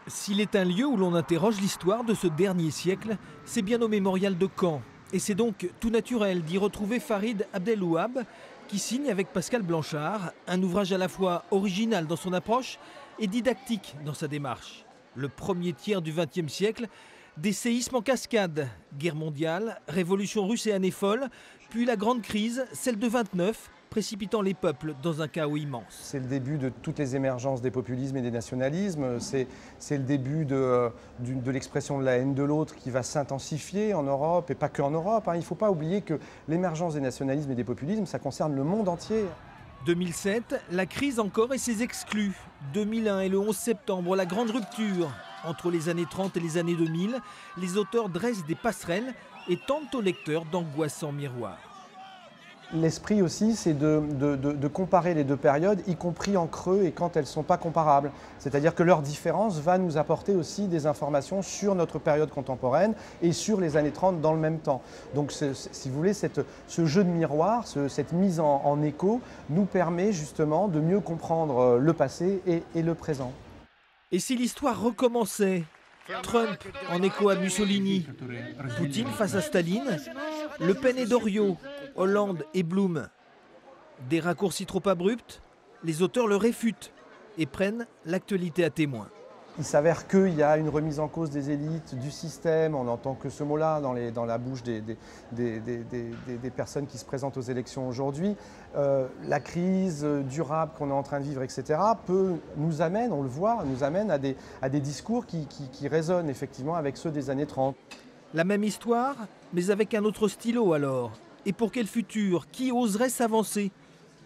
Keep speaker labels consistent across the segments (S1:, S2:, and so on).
S1: S'il est un lieu où l'on interroge l'histoire de ce dernier siècle, c'est bien au mémorial de Caen. Et c'est donc tout naturel d'y retrouver Farid Abdelouab, qui signe avec Pascal Blanchard un ouvrage à la fois original dans son approche et didactique dans sa démarche. Le premier tiers du XXe siècle, des séismes en cascade, guerre mondiale, révolution russe et année folle, puis la grande crise, celle de 29, précipitant les peuples dans un chaos immense.
S2: C'est le début de toutes les émergences des populismes et des nationalismes. C'est le début de l'expression de la haine de l'autre qui va s'intensifier en Europe, et pas qu'en Europe. Il ne faut pas oublier que l'émergence des nationalismes et des populismes, ça concerne le monde entier.
S1: 2007, la crise encore et ses exclus. 2001 et le 11 septembre, la grande rupture. Entre les années 30 et les années 2000, les auteurs dressent des passerelles et tentent aux lecteurs d'angoissants miroirs.
S2: L'esprit aussi, c'est de comparer les deux périodes, y compris en creux et quand elles ne sont pas comparables. C'est-à-dire que leur différence va nous apporter aussi des informations sur notre période contemporaine et sur les années 30 dans le même temps. Donc, si vous voulez, ce jeu de miroir, cette mise en écho, nous permet justement de mieux comprendre le passé et le présent.
S1: Et si l'histoire recommençait ? Trump en écho à Mussolini, Poutine face à Staline, Le Pen et Doriot, Hollande et Blum. Des raccourcis trop abrupts, les auteurs le réfutent et prennent l'actualité à témoin.
S2: Il s'avère qu'il y a une remise en cause des élites, du système, on n'entend que ce mot-là dans la bouche des personnes qui se présentent aux élections aujourd'hui. La crise durable qu'on est en train de vivre, etc., nous amène, on le voit, nous amène à des discours qui résonnent effectivement avec ceux des années 30.
S1: La même histoire, mais avec un autre stylo alors. Et pour quel futur ? Qui oserait s'avancer ?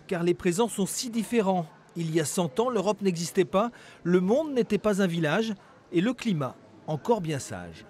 S1: Car les présents sont si différents. Il y a 100 ans, l'Europe n'existait pas, le monde n'était pas un village et le climat encore bien sage.